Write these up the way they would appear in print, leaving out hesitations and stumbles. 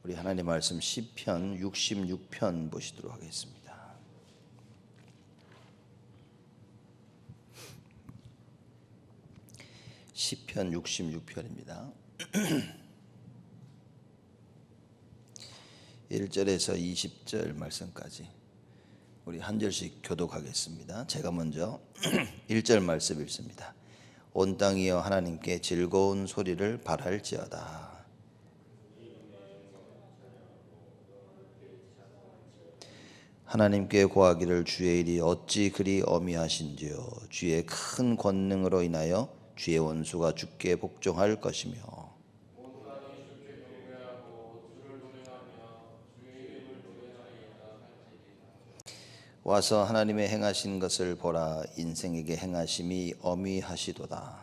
우리 하나님 말씀 시편 66편 보시도록 하겠습니다. 시편 66편입니다. 1절에서 20절 말씀까지 우리 한 절씩 교독하겠습니다. 제가 먼저 1절 말씀 읽습니다. 온 땅이여 하나님께 즐거운 소리를 발할지어다. 하나님께 고하기를 주의 일이 어찌 그리 어미하신지요. 주의 큰 권능으로 인하여 주의 원수가 주께 복종할 것이며 와서 하나님의 행하신 것을 보라. 인생에게 행하심이 어미하시도다.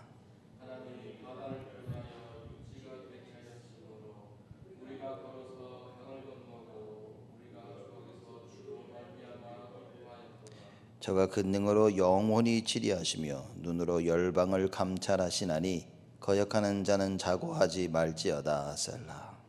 저가 그 능으로 영원히 치리하시며 눈으로 열방을 감찰하시나니 거역하는 자는 자고하지 말지어다. 셀라.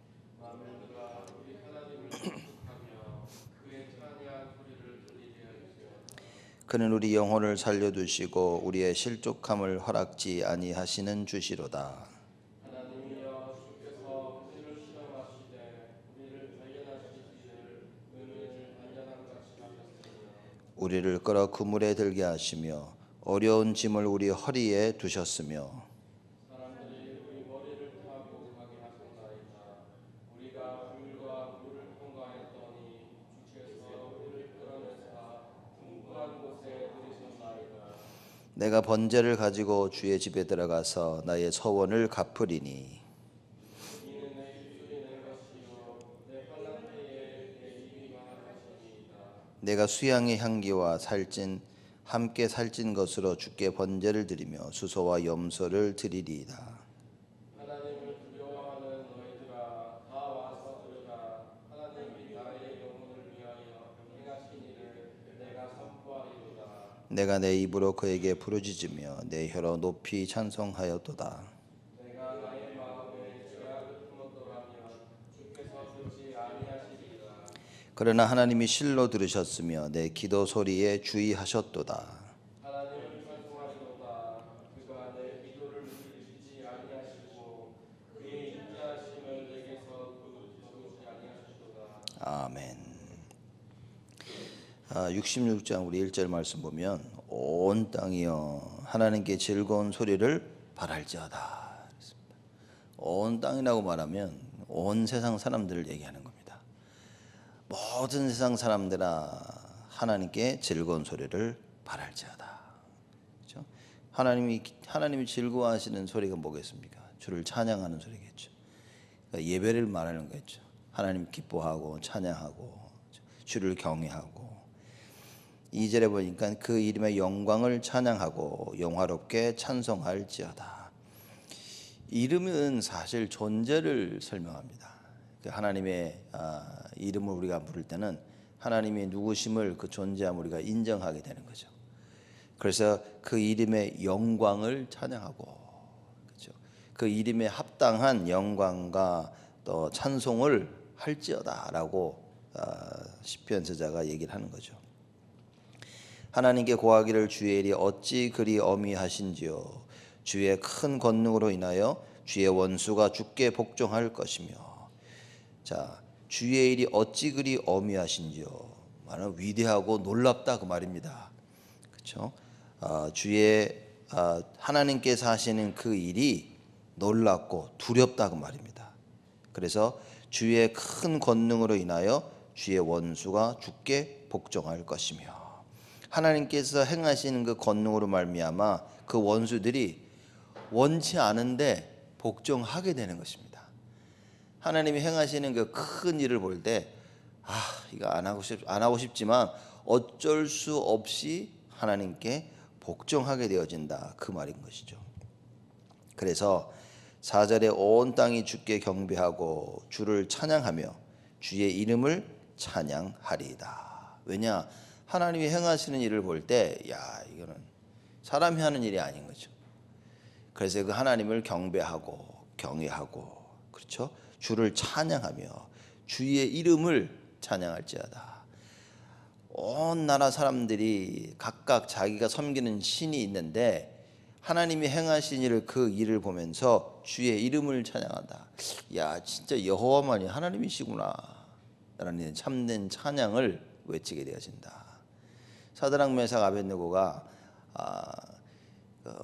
그는 우리 영혼을 살려두시고 우리의 실족함을 허락지 아니하시는 주시로다. 우리를 끌어 그물에 들게 하시며 어려운 짐을 우리 허리에 두셨으며 내가 번제를 가지고 주의 집에 들어가서 나의 서원을 갚으리니 내가 수양의 향기와 함께 살찐 것으로 주께 번제를 드리며 수소와 염소를 드리리이다. 하나님을 두려워하는 너희들아 다 와서 들으라. 하나님이 나의 영혼을 위하여 행하신 일을 내가 선포하리로다. 내가 내 입으로 그에게 부르짖으며 내 혀로 높이 찬송하였도다. 그러나 하나님이 실로 들으셨으며 내 기도 소리에 주의하셨도다. 하나님을 찬송하리로다. 그가 내 기도를 들으시지 아니하시고 그의 인자하심을 내게서 거두지 아니하시도다. 아멘. 66장 우리 1절 말씀 보면 온 땅이여 하나님께 즐거운 소리를 발할지어다. 온 땅이라고 말하면 온 세상 사람들을 얘기하는 겁니다. 모든 세상 사람들아 하나님께 즐거운 소리를 발할지어다. 그렇죠? 하나님이 즐거워하시는 소리가 뭐겠습니까? 주를 찬양하는 소리겠죠. 그러니까 예배를 말하는 거겠죠. 하나님 기뻐하고 찬양하고 주를 경외하고 2절에 보니까 그 이름의 영광을 찬양하고 영화롭게 찬송할지어다. 이름은 사실 존재를 설명합니다. 하나님의 이름을 우리가 부를 때는 하나님의 누구심을 그 존재함을 우리가 인정하게 되는 거죠. 그래서 그 이름의 영광을 찬양하고, 그렇죠? 그 이름에 합당한 영광과 또 찬송을 할지어다라고 시편 저자가 얘기를 하는 거죠. 하나님께 고하기를 주의 일이 어찌 그리 어미하신지요. 주의 큰 권능으로 인하여 주의 원수가 주께 복종할 것이며. 자, 주의 일이 어찌 그리 어미하신지요. 말은 위대하고 놀랍다 그 말입니다. 그렇죠? 하나님께서 하시는 그 일이 놀랍고 두렵다 그 말입니다. 그래서 주의 큰 권능으로 인하여 주의 원수가 주께 복종할 것이며 하나님께서 행하시는 그 권능으로 말미암아 그 원수들이 원치 않은데 복종하게 되는 것입니다. 하나님이 행하시는 그 큰 일을 볼 때 이거 안 하고 싶지만 어쩔 수 없이 하나님께 복종하게 되어진다 그 말인 것이죠. 그래서 4절에 온 땅이 주께 경배하고 주를 찬양하며 주의 이름을 찬양하리이다. 왜냐? 하나님이 행하시는 일을 볼 때 이거는 사람이 하는 일이 아닌 거죠. 그래서 그 하나님을 경배하고 경외하고, 그렇죠? 주를 찬양하며 주의 이름을 찬양할지어다. 온 나라 사람들이 각각 자기가 섬기는 신이 있는데 하나님이 행하신 일을 그 일을 보면서 주의 이름을 찬양한다. 야, 진짜 여호와만이 하나님이시구나 라는 참된 찬양을 외치게 되어진다. 사드락 메삭 아벳느고가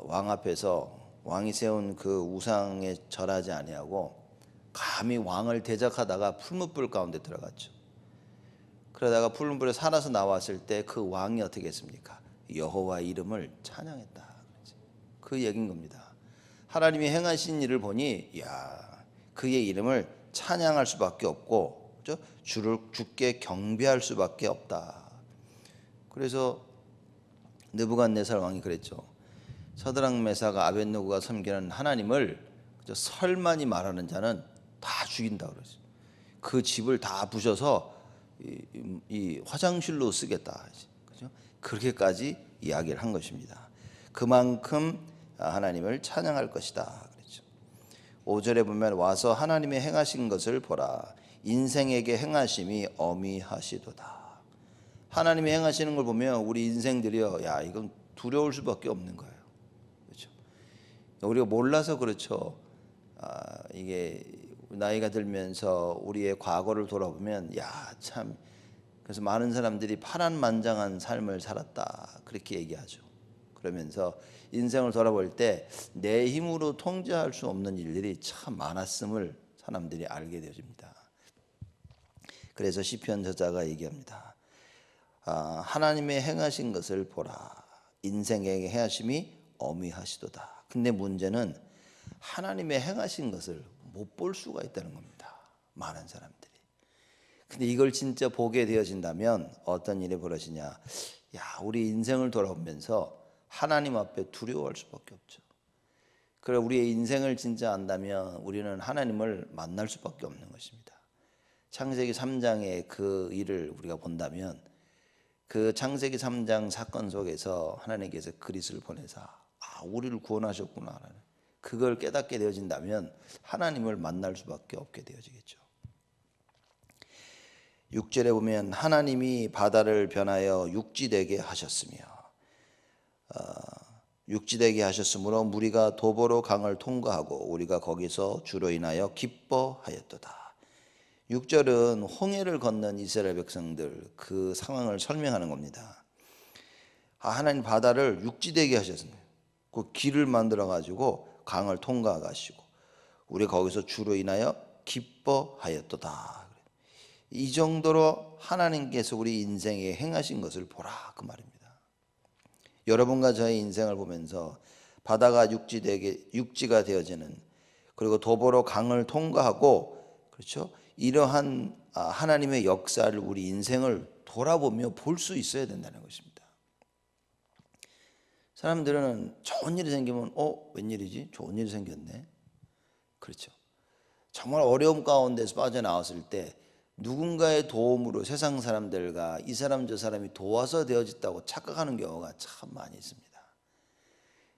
왕 앞에서 왕이 세운 그 우상에 절하지 아니하고 감히 왕을 대적하다가 풀무불 가운데 들어갔죠. 그러다가 풀무불에 살아서 나왔을 때 그 왕이 어떻게 했습니까? 여호와 이름을 찬양했다. 그 얘기인 겁니다. 하나님이 행하신 일을 보니 야, 그의 이름을 찬양할 수밖에 없고 주께 경배할 수밖에 없다. 그래서 느부갓네살 왕이 그랬죠. 서드락 메삭 아벳느고가 섬기는 하나님을 설만이 말하는 자는 다 죽인다 그러죠. 그 집을 다 부셔서 이 화장실로 쓰겠다. 그죠? 그렇게까지 이야기를 한 것입니다. 그만큼 하나님을 찬양할 것이다 그랬죠. 5절에 보면 와서 하나님의 행하신 것을 보라. 인생에게 행하심이 어미하시도다. 하나님이 행하시는 걸 보면 우리 인생들이요, 야, 이건 두려울 수밖에 없는 거예요. 그렇죠? 우리가 몰라서 그렇죠. 이게 나이가 들면서 우리의 과거를 돌아보면 야, 참, 그래서 많은 사람들이 파란만장한 삶을 살았다 그렇게 얘기하죠. 그러면서 인생을 돌아볼 때 내 힘으로 통제할 수 없는 일들이 참 많았음을 사람들이 알게 되어집니다. 그래서 시편 저자가 얘기합니다. 하나님의 행하신 것을 보라. 인생에게 행하심이 어미하시도다. 근데 문제는 하나님의 행하신 것을 못 볼 수가 있다는 겁니다. 많은 사람들이. 근데 이걸 진짜 보게 되어진다면 어떤 일이 벌어지냐. 야, 우리 인생을 돌아보면서 하나님 앞에 두려워할 수밖에 없죠. 그래, 우리의 인생을 진짜 안다면 우리는 하나님을 만날 수밖에 없는 것입니다. 창세기 3장의 그 일을 우리가 본다면 그 창세기 3장 사건 속에서 하나님께서 그리스도를 보내사 우리를 구원하셨구나 그걸 깨닫게 되어진다면 하나님을 만날 수밖에 없게 되어지겠죠. 6절에 보면 하나님이 바다를 변하여 육지되게 하셨으며 육지되게 하셨으므로 무리가 도보로 강을 통과하고 우리가 거기서 주로 인하여 기뻐하였도다. 6절은 홍해를 건넌 이스라엘 백성들 그 상황을 설명하는 겁니다. 하나님 바다를 육지되게 하셨습니다. 그 길을 만들어 가지고 강을 통과하시고 우리 거기서 주로 인하여 기뻐하였도다. 이 정도로 하나님께서 우리 인생에 행하신 것을 보라 그 말입니다. 여러분과 저의 인생을 보면서 바다가 육지가 되어지는 그리고 도보로 강을 통과하고 그렇죠? 이러한 하나님의 역사를 우리 인생을 돌아보며 볼 수 있어야 된다는 것입니다. 사람들은 좋은 일이 생기면 웬일이지? 좋은 일이 생겼네. 그렇죠. 정말 어려움 가운데서 빠져나왔을 때 누군가의 도움으로 세상 사람들과 이 사람 저 사람이 도와서 되어졌다고 착각하는 경우가 참 많이 있습니다.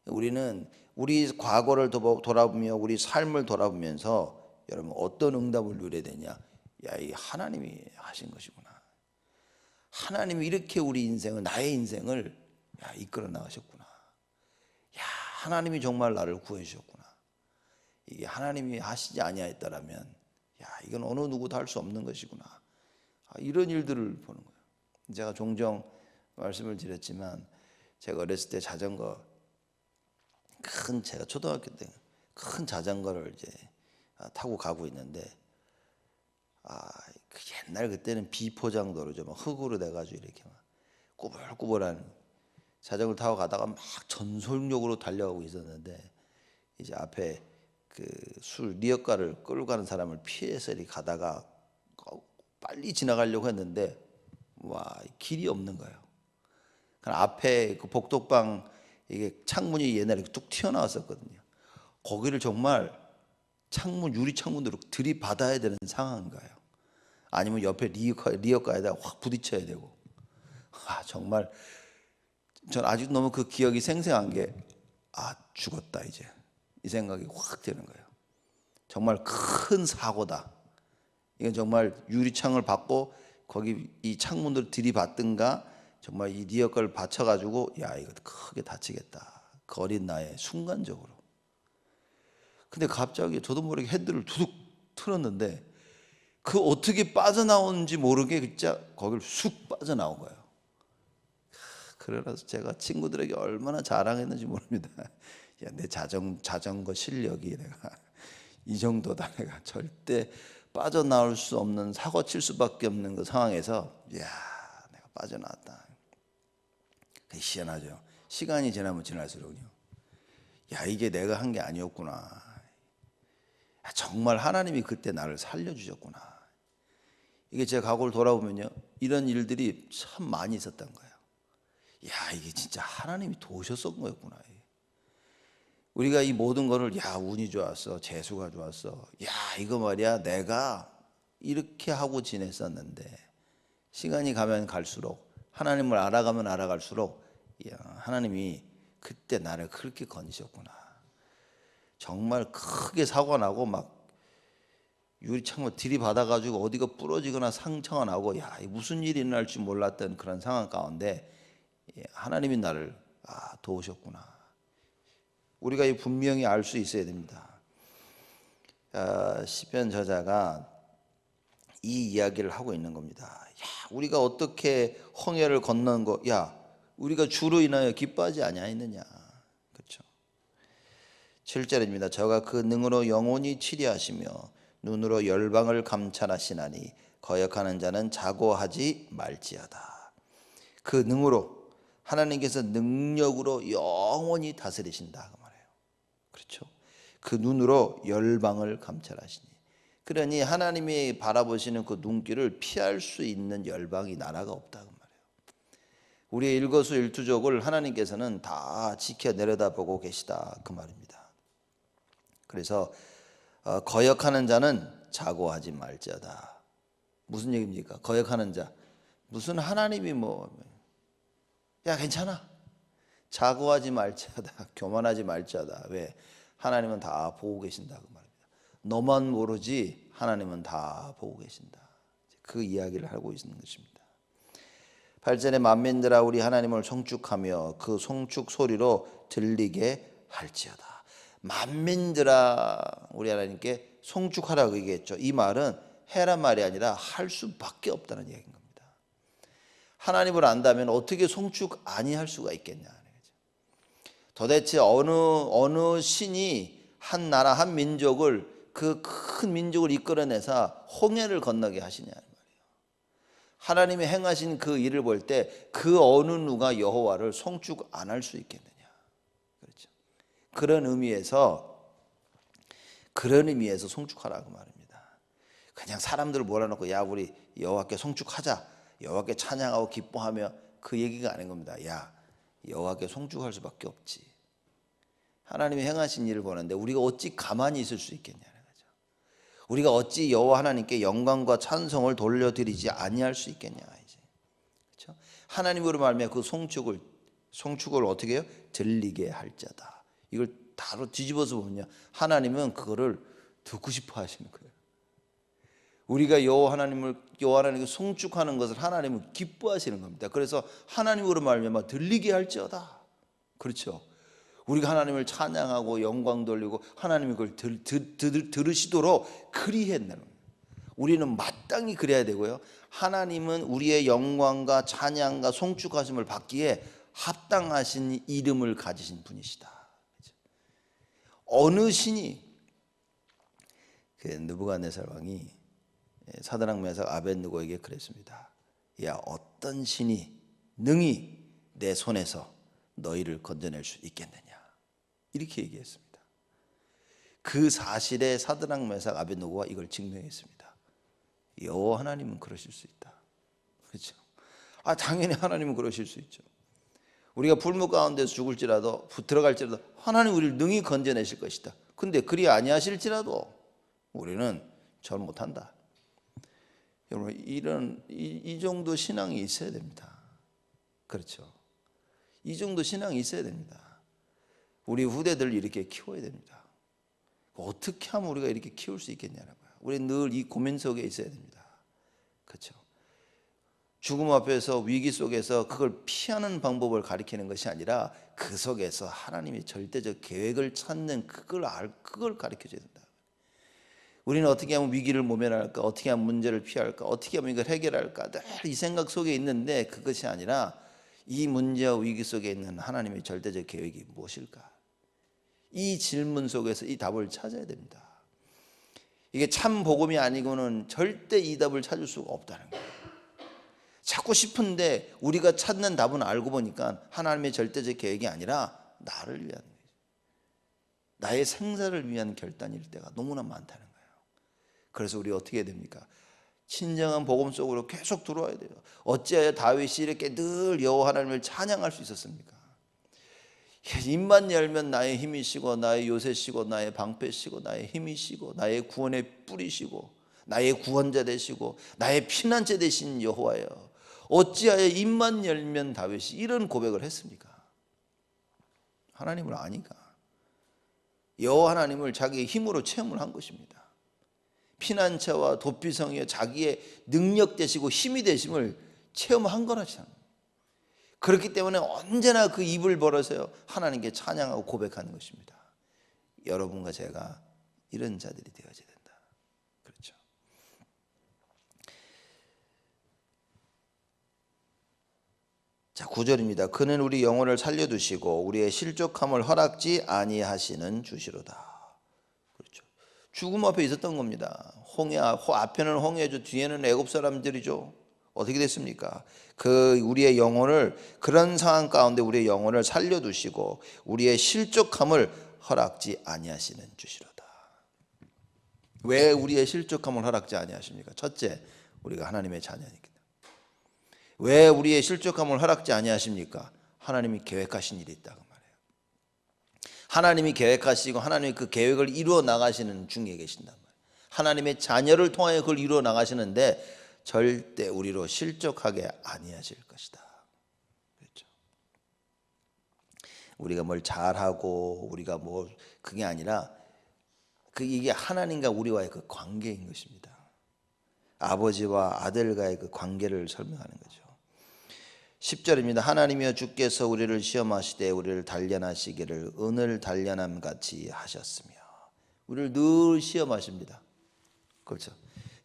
우리는 우리 과거를 돌아보며 우리 삶을 돌아보면서 여러분 어떤 응답을 누려야 되냐? 야, 이 하나님이 하신 것이구나. 하나님이 이렇게 우리 인생을 나의 인생을 이끌어 나가셨구나. 야, 하나님이 정말 나를 구해 주셨구나. 이게 하나님이 하시지 아니하였다라면 야, 이건 어느 누구도 할 수 없는 것이구나. 이런 일들을 보는 거예요. 제가 종종 말씀을 드렸지만 제가 어렸을 때 자전거 제가 초등학교 때 큰 자전거를 이제 타고 가고 있는데 그 옛날 그때는 비포장도로죠. 막 흙으로 돼가지고 이렇게 막 꾸불꾸불한 자전거를 타고 가다가 막 전속력으로 달려가고 있었는데 이제 앞에 그 리어카를 끌고 가는 사람을 피해서 이렇게 가다가 빨리 지나가려고 했는데 길이 없는 거예요. 앞에 그 복덕방 이게 창문이 옛날에 뚝 튀어나왔었거든요. 거기를 정말 유리 창문으로 들이받아야 되는 상황인가요? 아니면 옆에 리어카에다 확 부딪혀야 되고. 정말 전 아직도 너무 그 기억이 생생한 게 죽었다 이제 이 생각이 확 드는 거예요. 정말 큰 사고다. 이건 정말 유리창을 받고 거기 이 창문을 들이받든가 정말 이 리어카를 받쳐가지고 야 이거 크게 다치겠다. 그 어린 나이에 순간적으로. 근데 갑자기 저도 모르게 핸들을 두둑 틀었는데 그 어떻게 빠져나오는지 모르게 진짜 거기를 쑥 빠져나온 거예요. 그래서 제가 친구들에게 얼마나 자랑했는지 모릅니다. 야, 내 자전거 실력이 내가 이 정도다. 내가 절대 빠져나올 수 없는 사고 칠 수밖에 없는 그 상황에서 야 내가 빠져나왔다. 그게 희한하죠. 시간이 지나면 지날수록요. 야 이게 내가 한 게 아니었구나. 야, 정말 하나님이 그때 나를 살려주셨구나. 이게 제 과거를 돌아보면요, 이런 일들이 참 많이 있었던 거예요. 야 이게 진짜 하나님이 도우셨던 거였구나. 우리가 이 모든 거를 야 운이 좋았어, 재수가 좋았어, 야 이거 말이야 내가 이렇게 하고 지냈었는데 시간이 가면 갈수록 하나님을 알아가면 알아갈수록 야 하나님이 그때 나를 그렇게 건지셨구나. 정말 크게 사고가 나고 막 유리창문 들이받아가지고 어디가 부러지거나 상처가 나고 야 무슨 일이 일어날 줄 몰랐던 그런 상황 가운데 하나님이 나를 도우셨구나. 우리가 이 분명히 알 수 있어야 됩니다. 시편 저자가 이 이야기를 하고 있는 겁니다. 야 우리가 어떻게 홍해를 건넌 거, 야 우리가 주로 인하여 기뻐하지 아니하였느냐. 그렇죠. 7절입니다. 저가 그 능으로 영원히 치리하시며 눈으로 열방을 감찰하시나니 거역하는 자는 자고하지 말지어다. 그 능으로 하나님께서 능력으로 영원히 다스리신다 그 말이에요. 그렇죠. 그 눈으로 열방을 감찰하시니, 그러니 하나님이 바라보시는 그 눈길을 피할 수 있는 열방이 나라가 없다 그 말이에요. 우리의 일거수일투족을 하나님께서는 다 지켜 내려다보고 계시다 그 말입니다. 그래서 거역하는 자는 자고하지 말지어다. 무슨 얘기입니까? 거역하는 자, 무슨 하나님이 야 괜찮아, 자고하지 말지어다, 교만하지 말지어다. 왜? 하나님은 다 보고 계신다 그 말입니다. 너만 모르지 하나님은 다 보고 계신다. 그 이야기를 하고 있는 것입니다. 8절에 만민들아 우리 하나님을 송축하며 그 송축 소리로 들리게 할지어다. 만민들아 우리 하나님께 송축하라고 얘기했죠. 이 말은 해란 말이 아니라 할 수밖에 없다는 얘기인 겁니다. 하나님을 안다면 어떻게 송축 아니할 수가 있겠냐. 도대체 어느 신이 한 나라 한 민족을, 그 큰 민족을 이끌어내서 홍해를 건너게 하시냐 말이에요. 하나님이 행하신 그 일을 볼 때 그 어느 누가 여호와를 송축 안 할 수 있겠느냐. 그렇죠. 그런 의미에서 송축하라고 말입니다. 그냥 사람들을 몰아놓고 야 우리 여호와께 송축하자, 여호와께 찬양하고 기뻐하며 그 얘기가 아닌 겁니다. 야 여호와께 송축할 수밖에 없지. 하나님이 행하신 일을 보는데 우리가 어찌 가만히 있을 수 있겠냐는 거죠. 우리가 어찌 여호와 하나님께 영광과 찬송을 돌려드리지 아니할 수 있겠냐 이제. 그렇죠? 하나님으로 말미암아 그 송축을 어떻게 해요? 들리게 할 자다. 이걸 다로 뒤집어서 보면요, 하나님은 그거를 듣고 싶어 하시는 거예요. 우리가 여호와 하나님께 송축하는 것을 하나님은 기뻐하시는 겁니다. 그래서 하나님으로 말미암아 들리게 할지어다. 그렇죠. 우리가 하나님을 찬양하고 영광 돌리고 하나님이 그걸 들으시도록 그리했다는 거예요. 우리는 마땅히 그래야 되고요. 하나님은 우리의 영광과 찬양과 송축하심을 받기에 합당하신 이름을 가지신 분이시다. 어느 신이, 그 느부갓네살 왕이 사드락 메삭 아벳느고에게 그랬습니다. 야 어떤 신이 능히 내 손에서 너희를 건져낼 수 있겠느냐, 이렇게 얘기했습니다. 그 사실에 사드락 메삭 아벳느고가 이걸 증명했습니다. 여호와 하나님은 그러실 수 있다. 그렇죠? 당연히 하나님은 그러실 수 있죠. 우리가 불못 가운데서 죽을지라도 들어갈지라도 하나님 우리를 능히 건져내실 것이다. 근데 그리 아니하실지라도 우리는 절 못한다. 여러분 이 정도 신앙이 있어야 됩니다. 그렇죠? 이 정도 신앙이 있어야 됩니다. 우리 후대들을 이렇게 키워야 됩니다. 어떻게 하면 우리가 이렇게 키울 수 있겠냐는 거예요. 우리 늘 이 고민 속에 있어야 됩니다. 그렇죠? 죽음 앞에서 위기 속에서 그걸 피하는 방법을 가리키는 것이 아니라 그 속에서 하나님의 절대적 계획을 찾는 그걸 가르쳐줘야 된다. 우리는 어떻게 하면 위기를 모면할까? 어떻게 하면 문제를 피할까? 어떻게 하면 이걸 해결할까? 늘 이 생각 속에 있는데 그것이 아니라 이 문제와 위기 속에 있는 하나님의 절대적 계획이 무엇일까? 이 질문 속에서 이 답을 찾아야 됩니다. 이게 참 복음이 아니고는 절대 이 답을 찾을 수가 없다는 거예요. 찾고 싶은데 우리가 찾는 답은 알고 보니까 하나님의 절대적 계획이 아니라 나를 위한 거예요. 나의 생사를 위한 결단일 때가 너무나 많다는 거예요. 그래서 우리 어떻게 해야 됩니까? 진정한 복음 속으로 계속 들어와야 돼요. 어찌하여 다윗이 이렇게 늘 여호와 하나님을 찬양할 수 있었습니까? 입만 열면 나의 힘이시고 나의 요새시고 나의 방패시고 나의 힘이시고 나의 구원의 뿌리시고 나의 구원자 되시고 나의 피난처 되신 여호와여, 어찌하여 입만 열면 다윗이 이런 고백을 했습니까? 하나님을 아니까 여호와 하나님을 자기의 힘으로 체험을 한 것입니다. 피난처와 도피성이여 자기의 능력 되시고 힘이 되심을 체험한 거라잖아요. 그렇기 때문에 언제나 그 입을 벌어서요 하나님께 찬양하고 고백하는 것입니다. 여러분과 제가 이런 자들이 되어져야 된다. 그렇죠? 자, 9절입니다. 그는 우리 영혼을 살려두시고 우리의 실족함을 허락지 아니하시는 주시로다. 그렇죠. 죽음 앞에 있었던 겁니다. 앞에는 홍해죠, 뒤에는 애굽 사람들이죠. 어떻게 됐습니까? 우리의 영혼을, 그런 상황 가운데 우리의 영혼을 살려두시고 우리의 실족함을 허락지 아니하시는 주시로다. 왜 우리의 실족함을 허락지 아니하십니까? 첫째, 우리가 하나님의 자녀니까. 왜 우리의 실족함을 허락지 아니하십니까? 하나님이 계획하신 일이 있다고 말해요. 하나님이 계획하시고 하나님이 그 계획을 이루어 나가시는 중에 계신단 말이에요. 하나님의 자녀를 통하여 그걸 이루어 나가시는데 절대 우리로 실족하게 아니하실 것이다. 그렇죠? 우리가 뭘 잘하고 우리가 그게 아니라 이게 하나님과 우리와의 그 관계인 것입니다. 아버지와 아들과의 그 관계를 설명하는 거죠. 10절입니다. 하나님이여 주께서 우리를 시험하시되 우리를 단련하시기를 은을 단련함 같이 하셨으며. 우리를 늘 시험하십니다. 그렇죠?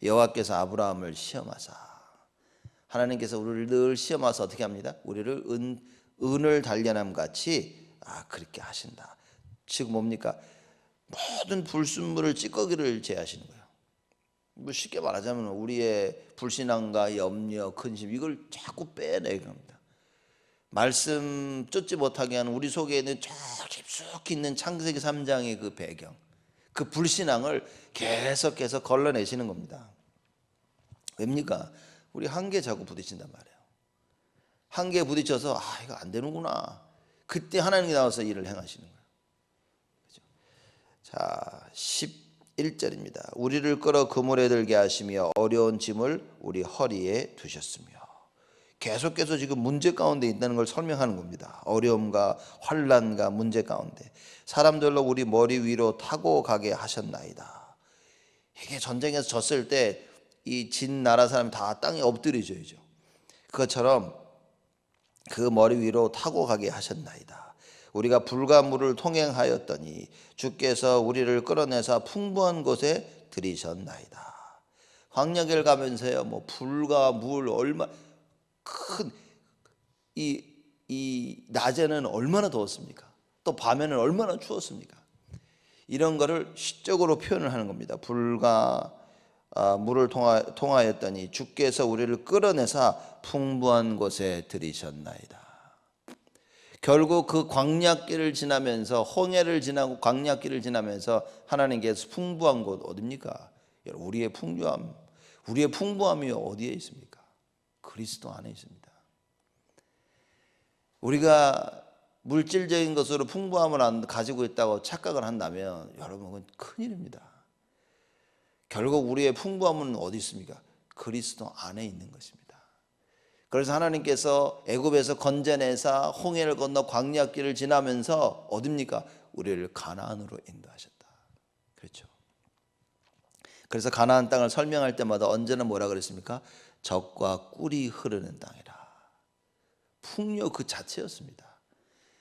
여호와께서 아브라함을 시험하사, 하나님께서 우리를 늘 시험하사 어떻게 합니다? 우리를 은을 단련함 같이 그렇게 하신다. 지금 뭡니까? 모든 불순물을 찌꺼기를 제하시는 거예요. 쉽게 말하자면 우리의 불신앙과 염려, 근심 이걸 자꾸 빼내는 겁니다. 말씀 쫓지 못하게 하는 우리 속에 있는 저 깊숙이 있는 창세기 3장의 그 배경, 그 불신앙을 계속해서 걸러내시는 겁니다. 왜입니까? 우리 한계에 자꾸 부딪힌단 말이에요. 한계에 부딪혀서 이거 안 되는구나. 그때 하나님이 나와서 일을 행하시는 거예요. 그렇죠? 자, 11절입니다. 우리를 끌어 그물에 들게 하시며 어려운 짐을 우리 허리에 두셨으며. 계속해서 지금 문제 가운데 있다는 걸 설명하는 겁니다. 어려움과 환난과 문제 가운데 사람들로 우리 머리 위로 타고 가게 하셨나이다. 이게 전쟁에서 졌을 때 이 진 나라 사람이 다 땅에 엎드려져야죠. 그것처럼 그 머리 위로 타고 가게 하셨나이다. 우리가 불과 물을 통행하였더니 주께서 우리를 끌어내사 풍부한 곳에 들이셨나이다. 광야길 가면서요, 불과 물 얼마 큰 이 낮에는 얼마나 더웠습니까? 또 밤에는 얼마나 추웠습니까? 이런 거를 시적으로 표현을 하는 겁니다. 불과 물을 통하였더니 주께서 우리를 끌어내사 풍부한 곳에 들이셨나이다. 결국 그 광야길을 지나면서, 홍해를 지나고 광야길을 지나면서 하나님께서 풍부한 곳 어디입니까? 우리의 풍부함이 어디에 있습니까? 그리스도 안에 있습니다. 우리가 물질적인 것으로 풍부함을 가지고 있다고 착각을 한다면 여러분 그건 큰일입니다. 결국 우리의 풍부함은 어디 있습니까? 그리스도 안에 있는 것입니다. 그래서 하나님께서 애굽에서 건져내사 홍해를 건너 광야길을 지나면서 어디입니까? 우리를 가나안으로 인도하셨다. 그렇죠. 그래서 가나안 땅을 설명할 때마다 언제나 뭐라 그랬습니까? 젖과 꿀이 흐르는 땅이라. 풍요 그 자체였습니다.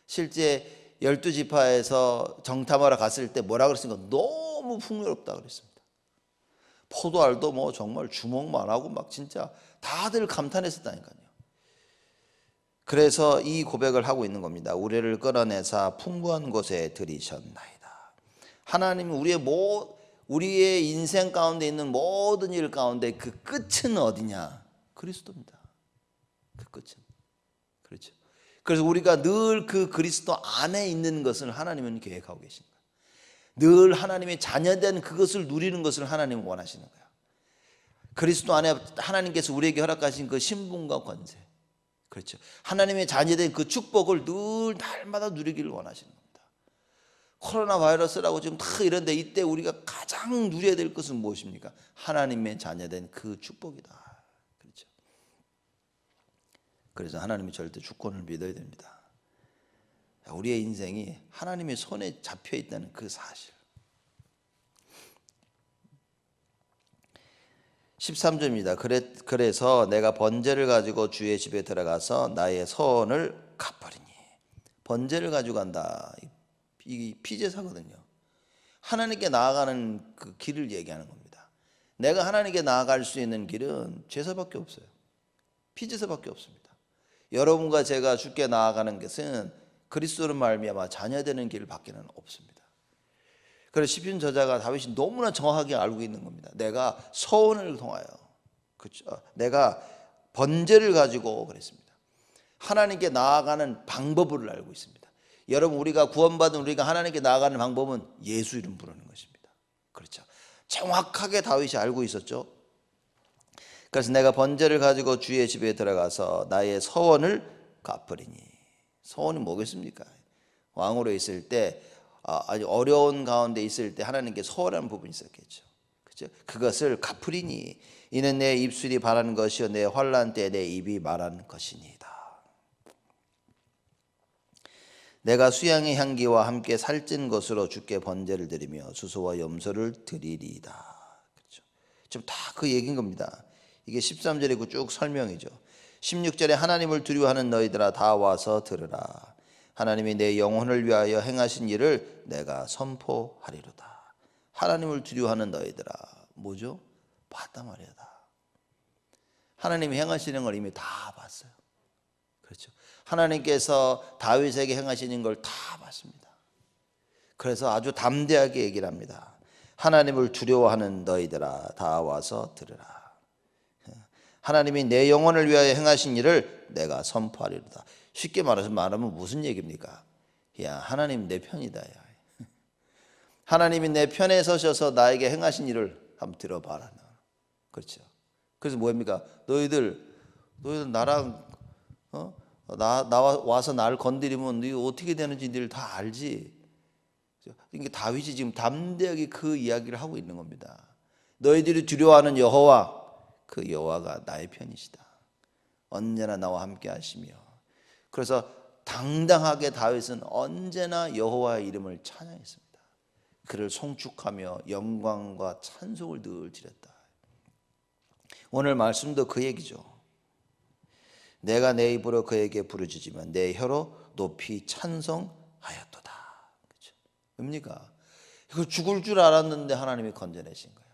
실제 12지파에서 정탐하러 갔을 때 뭐라 그랬습니까? 너무 풍요롭다 그랬습니다. 포도알도 뭐 정말 주먹만 하고 막 진짜 다들 감탄했었다니까요. 그래서 이 고백을 하고 있는 겁니다. 우리를 끌어내사 풍부한 곳에 들이셨나이다. 하나님은 우리의 인생 가운데 있는 모든 일 가운데 그 끝은 어디냐? 그리스도입니다. 그 끝은. 그렇죠. 그래서 우리가 늘 그 그리스도 안에 있는 것을 하나님은 계획하고 계신 거예요. 늘 하나님의 자녀된 그것을 누리는 것을 하나님은 원하시는 거예요. 그리스도 안에 하나님께서 우리에게 허락하신 그 신분과 권세, 그렇죠. 하나님의 자녀된 그 축복을 늘 날마다 누리기를 원하시는 겁니다. 코로나 바이러스라고 지금 다 이런데 이때 우리가 가장 누려야 될 것은 무엇입니까? 하나님의 자녀된 그 축복이다. 그렇죠. 그래서 하나님의 절대 주권을 믿어야 됩니다. 우리의 인생이 하나님의 손에 잡혀 있다는 그 사실. 13절입니다. 그래서 내가 번제를 가지고 주의 집에 들어가서 나의 서원을 갚으리니. 번제를 가지고 간다. 이 피제사거든요. 하나님께 나아가는 그 길을 얘기하는 겁니다. 내가 하나님께 나아갈 수 있는 길은 제사밖에 없어요. 피제사밖에 없습니다. 여러분과 제가 주께 나아가는 것은 그리스도로 말미암아 자녀되는 길을 밖에는 없습니다. 그래서 시편 저자가 다윗이 너무나 정확하게 알고 있는 겁니다. 내가 서원을 통하여, 그렇죠? 내가 번제를 가지고 그랬습니다. 하나님께 나아가는 방법을 알고 있습니다. 여러분, 우리가 구원받은 우리가 하나님께 나아가는 방법은 예수 이름 부르는 것입니다. 그렇죠? 정확하게 다윗이 알고 있었죠. 그래서 내가 번제를 가지고 주의 집에 들어가서 나의 서원을 갚으리니. 서원이 뭐겠습니까? 왕으로 있을 때 아주 어려운 가운데 있을 때 하나님께 서원하는 부분이 있었겠죠. 그렇죠? 그것을 갚으리니 이는 내 입술이 바라는 것이요 내 환난 때 내 입이 말한 것이니이다. 내가 수양의 향기와 함께 살찐 것으로 주께 번제를 드리며 수소와 염소를 드리리이다. 그렇죠? 지금 다 그 얘기인 겁니다. 이게 13절이고 쭉 설명이죠. 16절에 하나님을 두려워하는 너희들아 다 와서 들으라. 하나님이 내 영혼을 위하여 행하신 일을 내가 선포하리로다. 하나님을 두려워하는 너희들아, 뭐죠? 봤단 말이야. 다. 하나님이 행하시는 걸 이미 다 봤어요. 그렇죠. 하나님께서 다윗에게 행하시는 걸 다 봤습니다. 그래서 아주 담대하게 얘기를 합니다. 하나님을 두려워하는 너희들아 다 와서 들으라. 하나님이 내 영혼을 위하여 행하신 일을 내가 선포하리로다. 쉽게 말하면 무슨 얘기입니까? 야, 하나님 내 편이다. 야. 하나님이 내 편에 서셔서 나에게 행하신 일을 한번 들어봐라. 그렇죠. 그래서 뭐입니까? 너희들 나랑 나와 와서 나를 건드리면 너 어떻게 되는지 너희들 다 알지. 이게 다윗이 지금 담대하게 그 이야기를 하고 있는 겁니다. 너희들이 두려워하는 여호와, 그 여호와가 나의 편이시다. 언제나 나와 함께 하시며. 그래서 당당하게 다윗은 언제나 여호와의 이름을 찬양했습니다. 그를 송축하며 영광과 찬송을 늘 드렸다. 오늘 말씀도 그 얘기죠. 내가 내 입으로 그에게 부르짖으면 내 혀로 높이 찬송하였도다. 그렇죠? 뭡니까? 이거 죽을 줄 알았는데 하나님이 건져내신 거예요.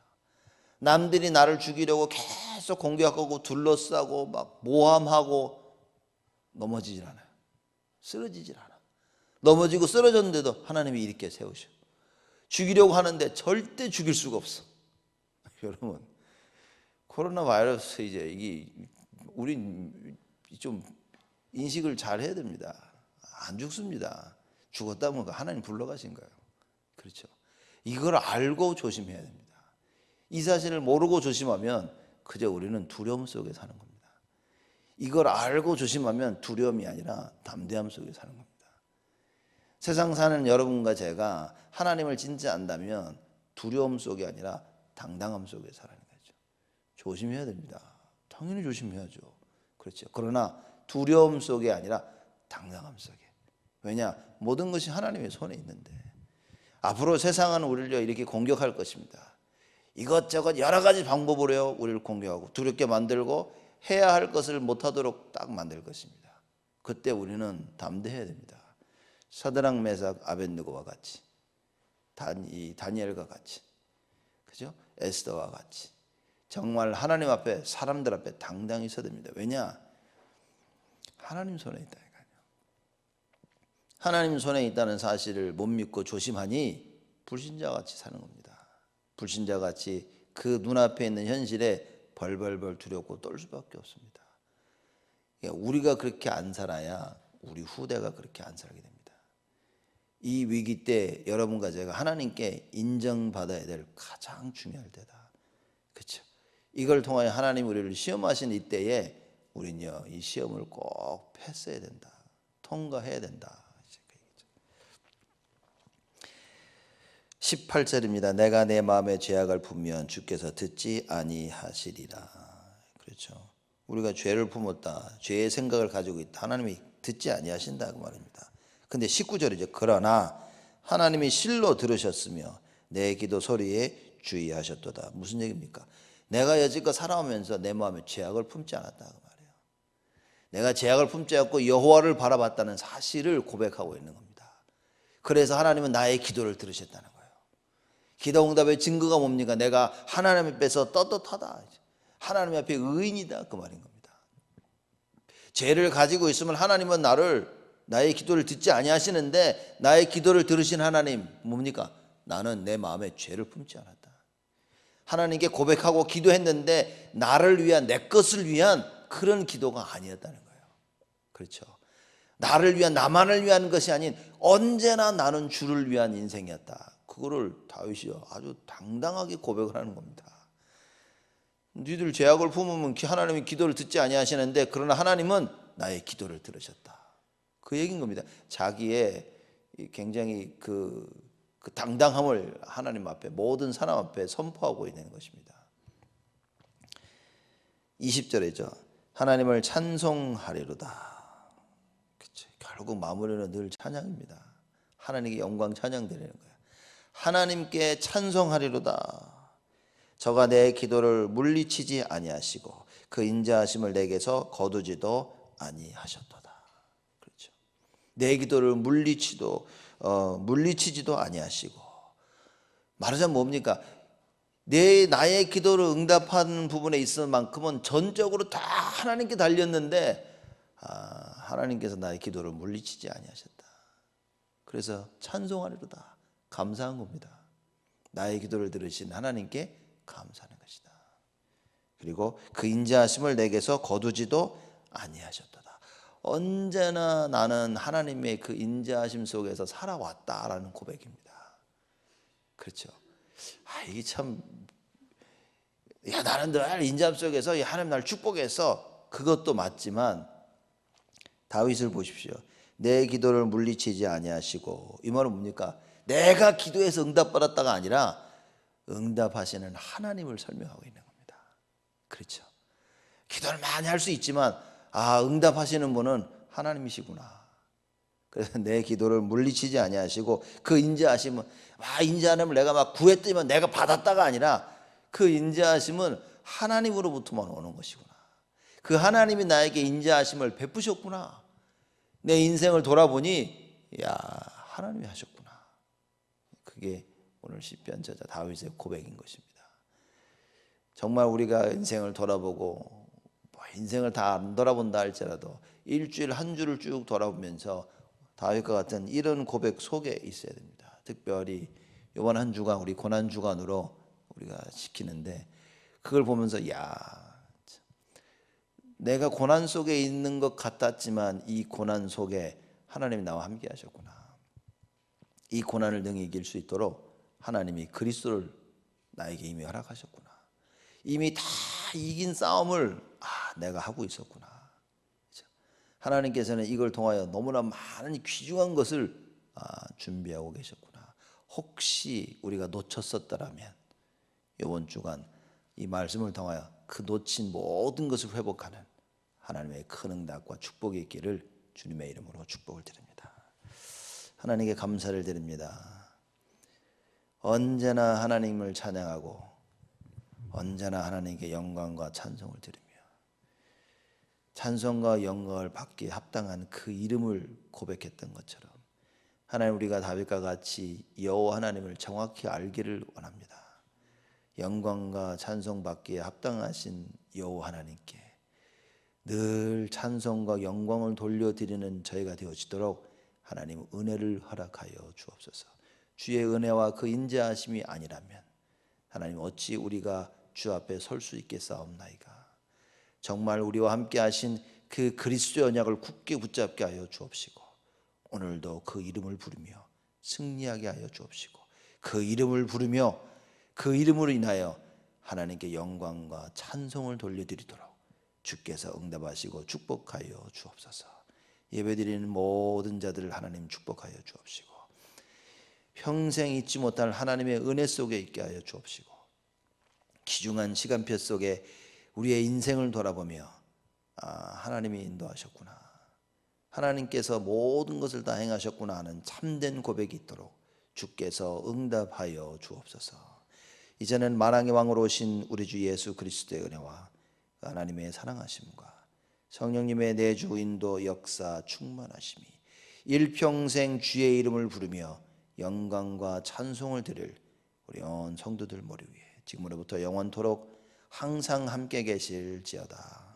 남들이 나를 죽이려고 계속 공격하고 둘러싸고 막 모함하고 넘어지질 않아요. 쓰러지질 않아. 넘어지고 쓰러졌는데도 하나님이 일으켜 세우셔. 죽이려고 하는데 절대 죽일 수가 없어. 여러분, 코로나 바이러스 이제 이게 우린 좀 인식을 잘 해야 됩니다. 안 죽습니다. 죽었다면 하나님 불러가신 거예요. 그렇죠. 이걸 알고 조심해야 됩니다. 이 사실을 모르고 조심하면 그저 우리는 두려움 속에 사는 겁니다. 이걸 알고 조심하면 두려움이 아니라 담대함 속에 사는 겁니다. 세상 사는 여러분과 제가 하나님을 진짜 안다면 두려움 속이 아니라 당당함 속에 살아가는 거죠. 조심해야 됩니다. 당연히 조심해야죠. 그렇죠. 그러나 두려움 속이 아니라 당당함 속에. 왜냐? 모든 것이 하나님의 손에 있는데 앞으로 세상은 우리를 이렇게 공격할 것입니다. 이것저것 여러 가지 방법으로요 우리를 공격하고 두렵게 만들고 해야 할 것을 못하도록 딱 만들 것입니다. 그때 우리는 담대해야 됩니다. 사드락 메삭 아벳느고와 같이 다니엘과 같이 그죠? 에스더와 같이 정말 하나님 앞에 사람들 앞에 당당히 서야 됩니다. 왜냐? 하나님 손에 있다니까요. 하나님 손에 있다는 사실을 못 믿고 조심하니 불신자같이 사는 겁니다. 불신자같이 그 눈앞에 있는 현실에 벌벌벌 두렵고 떨 수밖에 없습니다. 우리가 그렇게 안 살아야 우리 후대가 그렇게 안 살게 됩니다. 이 위기 때 여러분과 제가 하나님께 인정받아야 될 가장 중요할 때다. 그렇죠? 이걸 통하여 하나님 우리를 시험하신 이때에 우리는요 이 시험을 꼭 패스해야 된다. 통과해야 된다. 18절입니다. 내가 내 마음에 죄악을 품으면 주께서 듣지 아니하시리라. 그렇죠. 우리가 죄를 품었다. 죄의 생각을 가지고 있다. 하나님이 듣지 아니하신다 그 말입니다. 근데 19절이죠. 그러나 하나님이 실로 들으셨으며 내 기도 소리에 주의하셨도다. 무슨 얘기입니까? 내가 여지껏 살아오면서 내 마음에 죄악을 품지 않았다 그 말이에요. 내가 죄악을 품지 않고 여호와를 바라봤다는 사실을 고백하고 있는 겁니다. 그래서 하나님은 나의 기도를 들으셨다는 거예요. 기도 응답의 증거가 뭡니까? 내가 하나님 앞에서 떳떳하다. 하나님 앞에 의인이다 그 말인 겁니다. 죄를 가지고 있으면 하나님은 나의 기도를 듣지 아니하시는데 나의 기도를 들으신 하나님 뭡니까? 나는 내 마음에 죄를 품지 않았다. 하나님께 고백하고 기도했는데 나를 위한 내 것을 위한 그런 기도가 아니었다는 거예요. 그렇죠. 나를 위한 나만을 위한 것이 아닌 언제나 나는 주를 위한 인생이었다. 그거를 다윗이 아주 당당하게 고백을 하는 겁니다. 너희들 죄악을 품으면 하나님이 기도를 듣지 아니하시는데 그러나 하나님은 나의 기도를 들으셨다. 그 얘기인 겁니다. 자기의 굉장히 그 당당함을 하나님 앞에 모든 사람 앞에 선포하고 있는 것입니다. 20절이죠. 하나님을 찬송하리로다. 그쵸? 결국 마무리는 늘 찬양입니다. 하나님께 영광 찬양드리는 거예요. 하나님께 찬송하리로다. 저가 내 기도를 물리치지 아니하시고 그 인자하심을 내게서 거두지도 아니하셨도다. 그렇죠. 내 기도를 물리치지도 아니하시고 말하자면 뭡니까? 나의 기도를 응답하는 부분에 있을 만큼은 전적으로 다 하나님께 달렸는데 하나님께서 나의 기도를 물리치지 아니하셨다. 그래서 찬송하리로다. 감사한 겁니다. 나의 기도를 들으신 하나님께 감사하는 것이다. 그리고 그 인자하심을 내게서 거두지도 아니하셨도다. 언제나 나는 하나님의 그 인자하심 속에서 살아왔다라는 고백입니다. 그렇죠. 이게 참 나는 늘 인자함 속에서 하나님 나를 축복해서 그것도 맞지만 다윗을 보십시오. 내 기도를 물리치지 아니하시고 이 말은 뭡니까? 내가 기도해서 응답받았다가 아니라 응답하시는 하나님을 설명하고 있는 겁니다. 그렇죠. 기도를 많이 할 수 있지만 응답하시는 분은 하나님이시구나. 그래서 내 기도를 물리치지 아니하시고 그 인자하심은 인자하심을 내가 막 구했더니만 내가 받았다가 아니라 그 인자하심은 하나님으로부터만 오는 것이구나. 그 하나님이 나에게 인자하심을 베푸셨구나. 내 인생을 돌아보니 하나님이 하셨구나. 그게 오늘 시편 저자 다윗의 고백인 것입니다. 정말 우리가 인생을 돌아보고 인생을 다 안 돌아본다 할지라도 일주일 한 주를 쭉 돌아보면서 다윗과 같은 이런 고백 속에 있어야 됩니다. 특별히 이번 한 주간 우리 고난 주간으로 우리가 지키는데 그걸 보면서 내가 고난 속에 있는 것 같았지만 이 고난 속에 하나님이 나와 함께 하셨구나. 이 고난을 능히 이길 수 있도록 하나님이 그리스도를 나에게 이미 허락하셨구나. 이미 다 이긴 싸움을 내가 하고 있었구나. 하나님께서는 이걸 통하여 너무나 많은 귀중한 것을 준비하고 계셨구나. 혹시 우리가 놓쳤었더라면 이번 주간 이 말씀을 통하여 그 놓친 모든 것을 회복하는 하나님의 큰 응답과 축복이 있기를 주님의 이름으로 축복을 드립니다. 하나님께 감사를 드립니다. 언제나 하나님을 찬양하고 언제나 하나님께 영광과 찬송을 드리며 찬송과 영광을 받기에 합당한 그 이름을 고백했던 것처럼 하나님, 우리가 다윗과 같이 여호와 하나님을 정확히 알기를 원합니다. 영광과 찬송 받기에 합당하신 여호와 하나님께 늘 찬송과 영광을 돌려드리는 저희가 되어지도록 하나님 은혜를 허락하여 주옵소서. 주의 은혜와 그 인자하심이 아니라면 하나님, 어찌 우리가 주 앞에 설 수 있겠사옵나이까. 정말 우리와 함께 하신 그 그리스도의 언약을 굳게 붙잡게 하여 주옵시고 오늘도 그 이름을 부르며 승리하게 하여 주옵시고 그 이름을 부르며 그 이름으로 인하여 하나님께 영광과 찬송을 돌려드리도록 주께서 응답하시고 축복하여 주옵소서. 예배드리는 모든 자들을 하나님 축복하여 주옵시고 평생 잊지 못할 하나님의 은혜 속에 있게 하여 주옵시고 귀중한 시간표 속에 우리의 인생을 돌아보며 하나님이 인도하셨구나, 하나님께서 모든 것을 다 행하셨구나 하는 참된 고백이 있도록 주께서 응답하여 주옵소서. 이제는 만왕의 왕으로 오신 우리 주 예수 그리스도의 은혜와 하나님의 사랑하심과 성령님의 내주 인도 역사 충만하심이 일평생 주의 이름을 부르며 영광과 찬송을 드릴 우리 온 성도들 머리 위에 지금으로부터 영원토록 항상 함께 계실지어다.